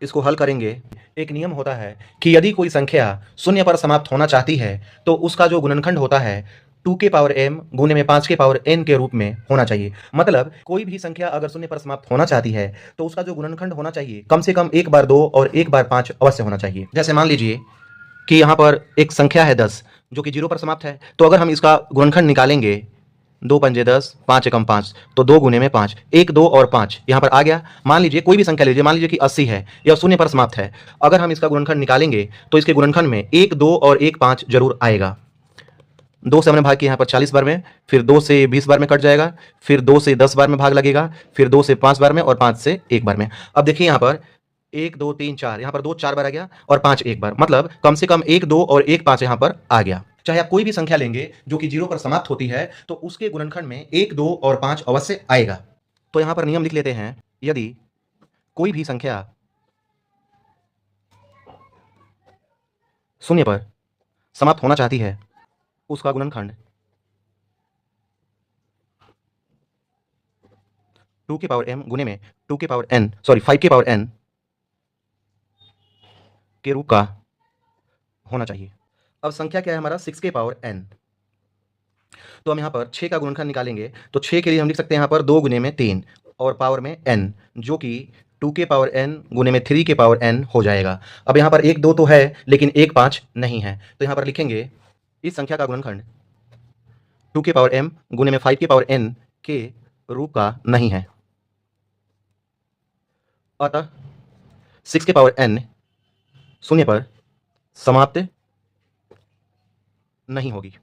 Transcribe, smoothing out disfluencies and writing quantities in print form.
इसको हल करेंगे। एक नियम होता है कि यदि कोई संख्या शून्य पर समाप्त होना चाहती है तो उसका जो गुणनखंड होता है 2 के पावर m गुने में 5 के पावर n के रूप में होना चाहिए। मतलब कोई भी संख्या अगर शून्य पर समाप्त होना चाहती है तो उसका जो गुणनखंड होना चाहिए कम से कम एक बार 2 और एक बार 5 अवश्य होना चाहिए। जैसे मान लीजिए कि यहाँ पर एक संख्या है 10 जो कि 0 पर समाप्त है, तो अगर हम इसका गुणनखंड निकालेंगे 2 पंजे 10, 5 एकम 5, तो 2 गुने में 5, 1 2 और 5 यहाँ पर आ गया। मान लीजिए कोई भी संख्या लीजिए, मान लीजिए कि 80 है, यह शून्य पर समाप्त है। अगर हम इसका गुणनखंड निकालेंगे तो इसके गुणनखंड में 1 2 और 1 5 जरूर आएगा। 2 से हमने भाग किया यहाँ पर 40 बार में, फिर 2 से 20 बार में कट जाएगा, फिर 2 से 10 बार में भाग लगेगा, फिर 2 से 5 बार में और 5 से 1 बार में। अब देखिए यहाँ पर 1 2 3 4, यहाँ पर 2 4 बार आ गया और 5 एक बार, मतलब कम से कम 1 2 और 1 5 यहाँ पर आ गया। चाहे आप कोई भी संख्या लेंगे जो कि 0 पर समाप्त होती है तो उसके गुणनखंड में 1 2 और 5 अवश्य आएगा। तो यहाँ पर नियम लिख लेते हैं। यदि कोई भी संख्या शून्य पर समाप्त होना चाहती है उसका गुणनखंड 2 के पावर m गुने में 2 के पावर n, सॉरी 5 के पावर n के रूप का होना चाहिए। अब संख्या क्या है हमारा 6 के पावर n, तो हम यहाँ पर 6 का गुणनखंड निकालेंगे तो 6 के लिए हम लिख सकते हैं यहाँ पर 2 गुने में 3 और पावर में n, जो कि 2 के पावर n गुने में 3 के पावर n हो जाएगा। अब यहाँ पर 1 2 तो है लेकिन 1 5 नहीं है, तो यहाँ पर लिखेंगे इस संख्या का गुणनखंड 2 के पावर m गुने में 5 के पावर n के रूप का नहीं है। अतः 6 के पावर n शून्य पर समाप्त नहीं होगी।